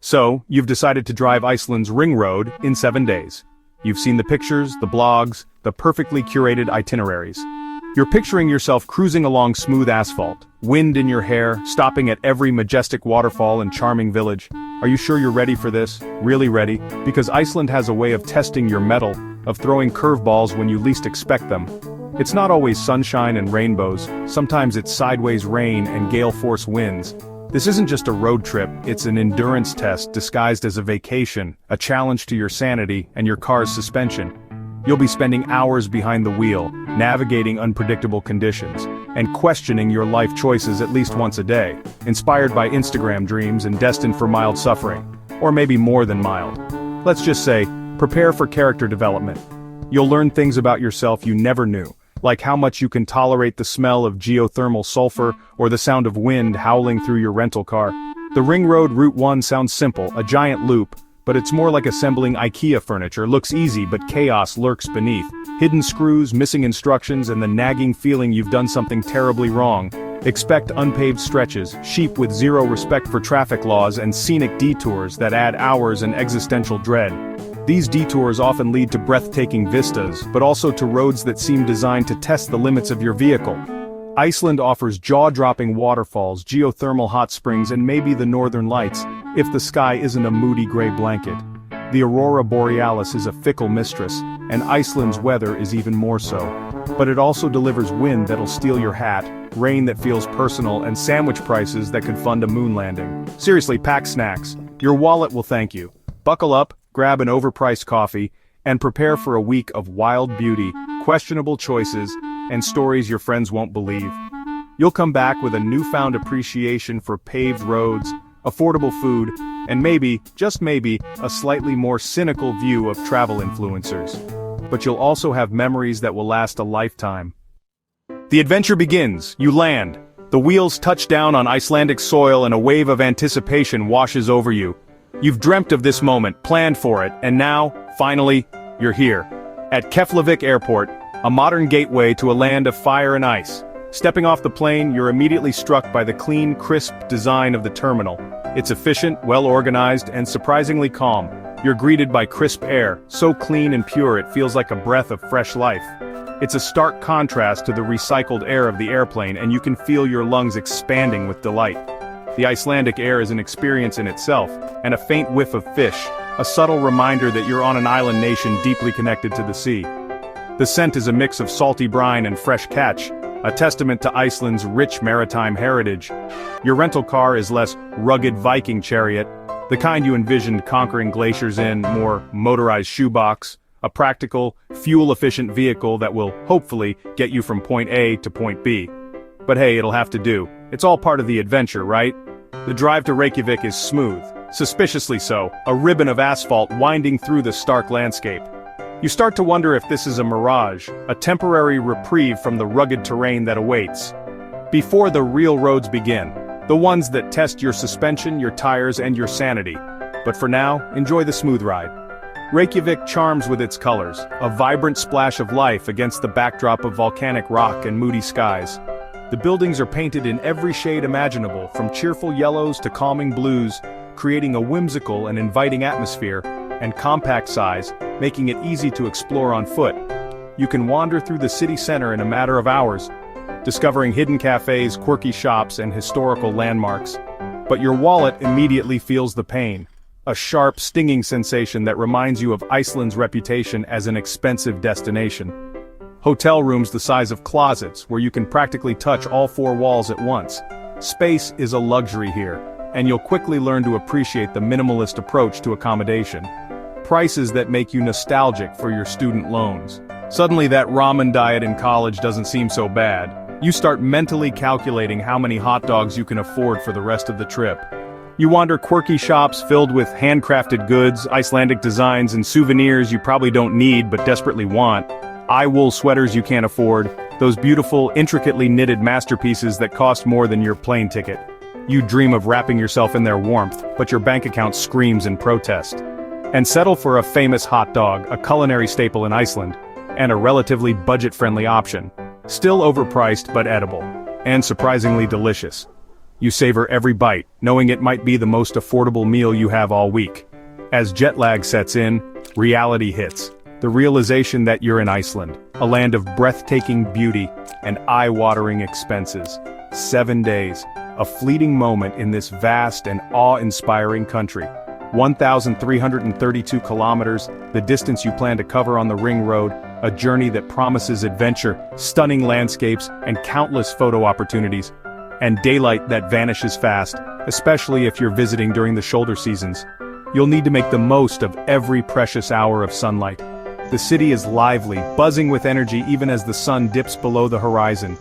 So, you've decided to drive Iceland's Ring Road in 7 days. You've seen the pictures, the blogs, the perfectly curated itineraries. You're picturing yourself cruising along smooth asphalt, wind in your hair, stopping at every majestic waterfall and charming village. Are you sure you're ready for this? Really ready? Because Iceland has a way of testing your mettle, of throwing curveballs when you least expect them. It's not always sunshine and rainbows, sometimes it's sideways rain and gale force winds. This isn't just a road trip, it's an endurance test disguised as a vacation, a challenge to your sanity and your car's suspension. You'll be spending hours behind the wheel, navigating unpredictable conditions, and questioning your life choices at least once a day, inspired by Instagram dreams and destined for mild suffering. Or maybe more than mild. Let's just say, prepare for character development. You'll learn things about yourself you never knew, like how much you can tolerate the smell of geothermal sulfur or the sound of wind howling through your rental car. The Ring Road Route 1 sounds simple, a giant loop, but it's more like assembling IKEA furniture. Looks easy, but chaos lurks beneath. Hidden screws, missing instructions, and the nagging feeling you've done something terribly wrong. Expect unpaved stretches, sheep with zero respect for traffic laws, and scenic detours that add hours and existential dread. These detours often lead to breathtaking vistas, but also to roads that seem designed to test the limits of your vehicle. Iceland offers jaw-dropping waterfalls, geothermal hot springs, and maybe the northern lights, if the sky isn't a moody gray blanket. The aurora borealis is a fickle mistress, and Iceland's weather is even more so. But it also delivers wind that'll steal your hat, rain that feels personal, and sandwich prices that could fund a moon landing. Seriously, pack snacks. Your wallet will thank you. Buckle up, grab an overpriced coffee, and prepare for a week of wild beauty, questionable choices, and stories your friends won't believe. You'll come back with a newfound appreciation for paved roads, affordable food, and maybe, just maybe, a slightly more cynical view of travel influencers. But you'll also have memories that will last a lifetime. The adventure begins. You land. The wheels touch down on Icelandic soil and a wave of anticipation washes over you. You've dreamt of this moment, planned for it, and now, finally, you're here. At Keflavik Airport, a modern gateway to a land of fire and ice. Stepping off the plane, you're immediately struck by the clean, crisp design of the terminal. It's efficient, well-organized, and surprisingly calm. You're greeted by crisp air, so clean and pure it feels like a breath of fresh life. It's a stark contrast to the recycled air of the airplane, and you can feel your lungs expanding with delight. The Icelandic air is an experience in itself, and a faint whiff of fish, a subtle reminder that you're on an island nation deeply connected to the sea. The scent is a mix of salty brine and fresh catch, a testament to Iceland's rich maritime heritage. Your rental car is less rugged Viking chariot, the kind you envisioned conquering glaciers in, more motorized shoebox, a practical, fuel-efficient vehicle that will, hopefully, get you from point A to point B. But hey, it'll have to do. It's all part of the adventure, right? The drive to Reykjavík is smooth, suspiciously so, a ribbon of asphalt winding through the stark landscape. You start to wonder if this is a mirage, a temporary reprieve from the rugged terrain that awaits. Before the real roads begin, the ones that test your suspension, your tires, and your sanity. But for now, enjoy the smooth ride. Reykjavík charms with its colors, a vibrant splash of life against the backdrop of volcanic rock and moody skies. The buildings are painted in every shade imaginable, from cheerful yellows to calming blues, creating a whimsical and inviting atmosphere, and compact size, making it easy to explore on foot. You can wander through the city center in a matter of hours, discovering hidden cafes, quirky shops, and historical landmarks. But your wallet immediately feels the pain, a sharp, stinging sensation that reminds you of Iceland's reputation as an expensive destination. Hotel rooms the size of closets, where you can practically touch all four walls at once. Space is a luxury here, and you'll quickly learn to appreciate the minimalist approach to accommodation. Prices that make you nostalgic for your student loans. Suddenly that ramen diet in college doesn't seem so bad. You start mentally calculating how many hot dogs you can afford for the rest of the trip. You wander quirky shops filled with handcrafted goods, Icelandic designs, and souvenirs you probably don't need but desperately want. Eye-wool sweaters you can't afford, those beautiful, intricately knitted masterpieces that cost more than your plane ticket. You dream of wrapping yourself in their warmth, but your bank account screams in protest. And settle for a famous hot dog, a culinary staple in Iceland, and a relatively budget-friendly option. Still overpriced but edible, and surprisingly delicious. You savor every bite, knowing it might be the most affordable meal you have all week. As jet lag sets in, reality hits. The realization that you're in Iceland, a land of breathtaking beauty and eye-watering expenses. 7 days, a fleeting moment in this vast and awe-inspiring country. 1,332 kilometers, the distance you plan to cover on the Ring Road, a journey that promises adventure, stunning landscapes, and countless photo opportunities. And daylight that vanishes fast, especially if you're visiting during the shoulder seasons. You'll need to make the most of every precious hour of sunlight. The city is lively, buzzing with energy even as the sun dips below the horizon.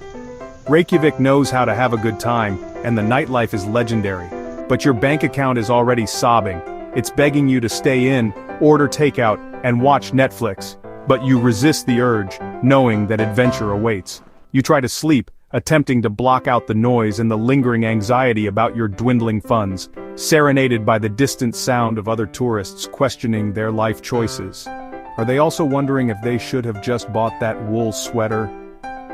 Reykjavík knows how to have a good time, and the nightlife is legendary. But your bank account is already sobbing. It's begging you to stay in, order takeout, and watch Netflix. But you resist the urge, knowing that adventure awaits. You try to sleep, attempting to block out the noise and the lingering anxiety about your dwindling funds, serenaded by the distant sound of other tourists questioning their life choices. Are they also wondering if they should have just bought that wool sweater?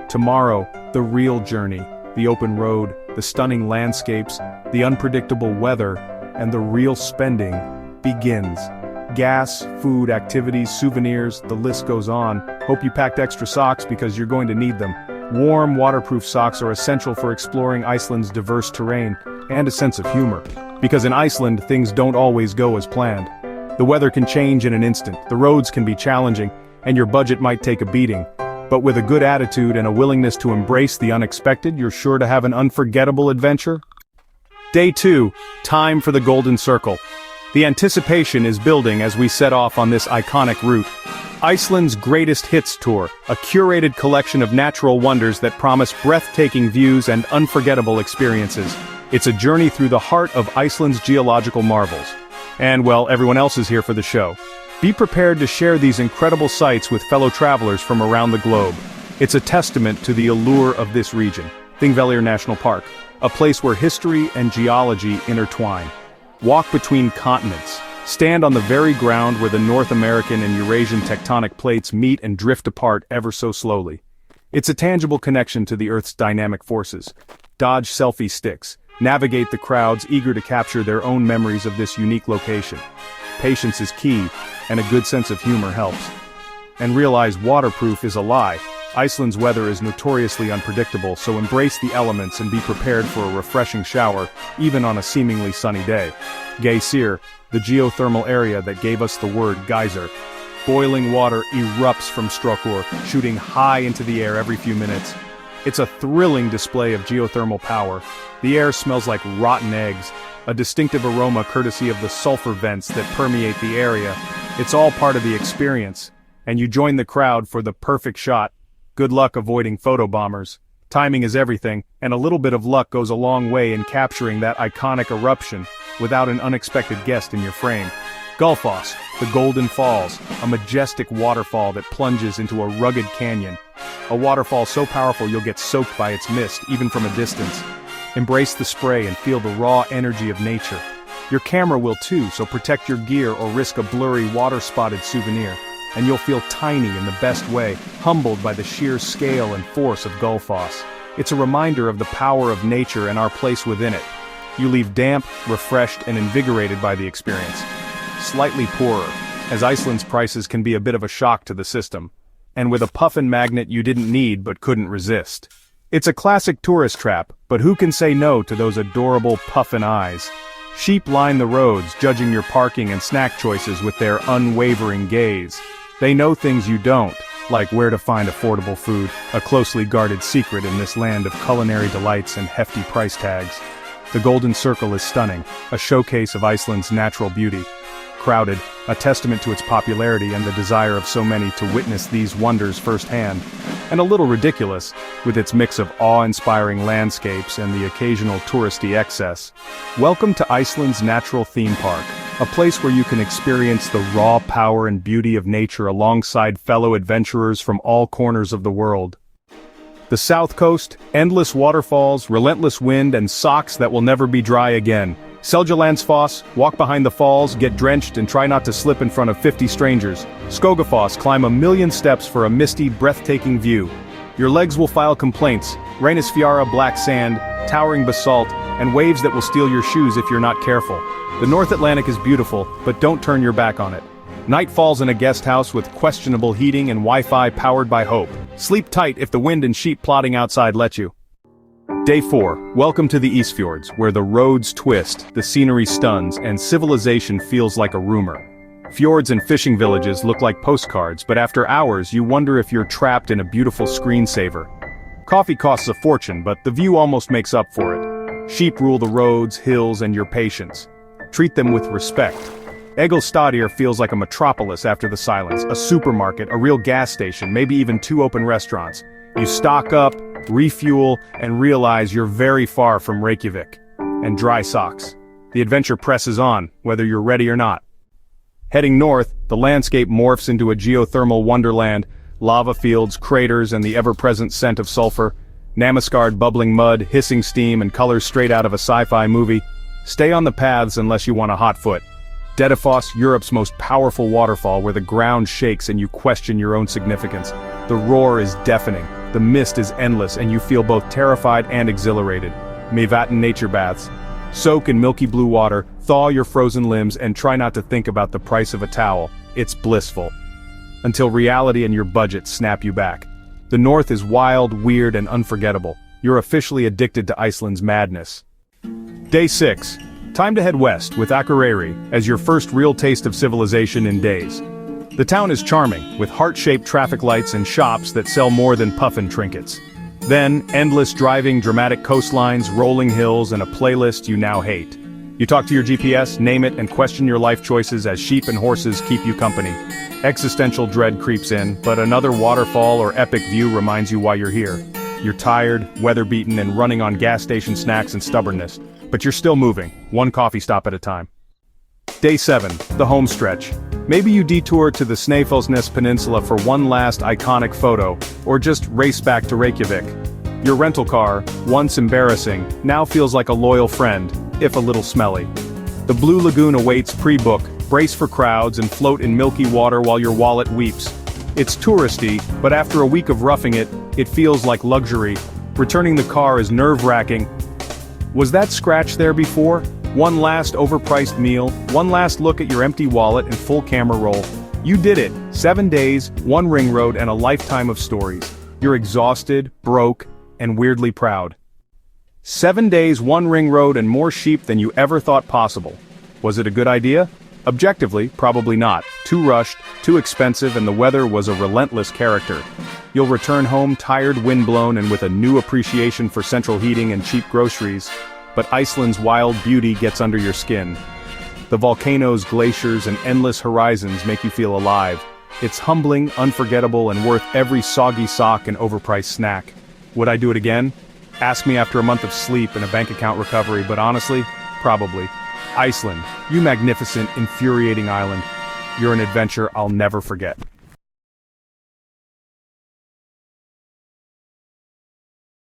Tomorrow, the real journey, the open road, the stunning landscapes, the unpredictable weather, and the real spending begins. Gas, food, activities, souvenirs, the list goes on. Hope you packed extra socks because you're going to need them. Warm, waterproof socks are essential for exploring Iceland's diverse terrain, and a sense of humor. Because in Iceland, things don't always go as planned. The weather can change in an instant, the roads can be challenging, and your budget might take a beating. But with a good attitude and a willingness to embrace the unexpected, you're sure to have an unforgettable adventure. Day 2, time for the Golden Circle. The anticipation is building as we set off on this iconic route. Iceland's Greatest Hits Tour, a curated collection of natural wonders that promise breathtaking views and unforgettable experiences. It's a journey through the heart of Iceland's geological marvels. And well, everyone else is here for the show. Be prepared to share these incredible sights with fellow travelers from around the globe. It's a testament to the allure of this region, Þingvellir National Park, a place where history and geology intertwine. Walk between continents. Stand on the very ground where the North American and Eurasian tectonic plates meet and drift apart ever so slowly. It's a tangible connection to the Earth's dynamic forces. Dodge selfie sticks. Navigate the crowds eager to capture their own memories of this unique location. Patience is key, and a good sense of humor helps. And realize waterproof is a lie. Iceland's weather is notoriously unpredictable, so embrace the elements and be prepared for a refreshing shower, even on a seemingly sunny day. Geysir, the geothermal area that gave us the word geyser. Boiling water erupts from Strókur, shooting high into the air every few minutes. It's a thrilling display of geothermal power. The air smells like rotten eggs, a distinctive aroma courtesy of the sulfur vents that permeate the area. It's all part of the experience, and you join the crowd for the perfect shot. Good luck avoiding photobombers. Timing is everything, and a little bit of luck goes a long way in capturing that iconic eruption without an unexpected guest in your frame. Gullfoss, the Golden Falls, a majestic waterfall that plunges into a rugged canyon. A waterfall so powerful you'll get soaked by its mist, even from a distance. Embrace the spray and feel the raw energy of nature. Your camera will too, so protect your gear or risk a blurry water-spotted souvenir. And you'll feel tiny in the best way, humbled by the sheer scale and force of Gullfoss. It's a reminder of the power of nature and our place within it. You leave damp, refreshed, and invigorated by the experience. Slightly poorer, as Iceland's prices can be a bit of a shock to the system. And with a puffin magnet you didn't need but couldn't resist. It's a classic tourist trap, but who can say no to those adorable puffin eyes? Sheep line the roads, judging your parking and snack choices with their unwavering gaze. They know things you don't, like where to find affordable food, a closely guarded secret in this land of culinary delights and hefty price tags. The Golden Circle is stunning, a showcase of Iceland's natural beauty. Crowded, a testament to its popularity and the desire of so many to witness these wonders firsthand. And a little ridiculous, with its mix of awe-inspiring landscapes and the occasional touristy excess. Welcome to Iceland's natural theme park, a place where you can experience the raw power and beauty of nature alongside fellow adventurers from all corners of the world. The South Coast, endless waterfalls, relentless wind, and socks that will never be dry again. Seljalandsfoss, walk behind the falls, get drenched, and try not to slip in front of 50 strangers. Skogafoss, climb 1,000,000 steps for a misty, breathtaking view. Your legs will file complaints. Reynisfjara, black sand, towering basalt, and waves that will steal your shoes if you're not careful. The North Atlantic is beautiful, but don't turn your back on it. Night falls in a guest house with questionable heating and Wi-Fi powered by hope. Sleep tight if the wind and sheep plodding outside let you. Day 4. Welcome to the East Fjords, where the roads twist, the scenery stuns, and civilization feels like a rumor. Fjords and fishing villages look like postcards, but after hours you wonder if you're trapped in a beautiful screensaver. Coffee costs a fortune, but the view almost makes up for it. Sheep rule the roads, hills, and your patience. Treat them with respect. Egilstadir feels like a metropolis after the silence, a supermarket, a real gas station, maybe even 2 open restaurants. You stock up, refuel, and realize you're very far from Reykjavík. And dry socks. The adventure presses on, whether you're ready or not. Heading north, the landscape morphs into a geothermal wonderland, lava fields, craters, and the ever-present scent of sulfur. Namaskard bubbling mud, hissing steam, and colors straight out of a sci-fi movie. Stay on the paths unless you want a hot foot. Dettifoss, Europe's most powerful waterfall where the ground shakes and you question your own significance. The roar is deafening, the mist is endless, and you feel both terrified and exhilarated. LakeMývatn nature baths. Soak in milky blue water, thaw your frozen limbs, and try not to think about the price of a towel. It's blissful. Until reality and your budget snap you back. The north is wild, weird, and unforgettable. You're officially addicted to Iceland's madness. Day 6. Time to head west, with Akureyri, as your first real taste of civilization in days. The town is charming, with heart-shaped traffic lights and shops that sell more than puffin trinkets. Then, endless driving, dramatic coastlines, rolling hills, and a playlist you now hate. You talk to your GPS, name it, and question your life choices as sheep and horses keep you company. Existential dread creeps in, but another waterfall or epic view reminds you why you're here. You're tired, weather-beaten, and running on gas station snacks and stubbornness. But you're still moving, one coffee stop at a time. Day 7, the home stretch. Maybe you detour to the Snæfellsnes Peninsula for one last iconic photo, or just race back to Reykjavík. Your rental car, once embarrassing, now feels like a loyal friend, if a little smelly. The Blue Lagoon awaits pre-book, brace for crowds, and float in milky water while your wallet weeps. It's touristy, but after a week of roughing it, it feels like luxury. Returning the car is nerve-wracking. Was that scratch there before? One last overpriced meal, one last look at your empty wallet and full camera roll. You did it. 7 days, 1 ring road, and a lifetime of stories. You're exhausted, broke, and weirdly proud. 7 days, 1 ring road, and more sheep than you ever thought possible. Was it a good idea? Objectively, probably not. Too rushed, too expensive, and the weather was a relentless character. You'll return home tired, windblown, and with a new appreciation for central heating and cheap groceries. But Iceland's wild beauty gets under your skin. The volcanoes, glaciers, and endless horizons make you feel alive. It's humbling, unforgettable, and worth every soggy sock and overpriced snack. Would I do it again? Ask me after a month of sleep and a bank account recovery, but honestly, probably. Iceland, you magnificent, infuriating island. You're an adventure I'll never forget.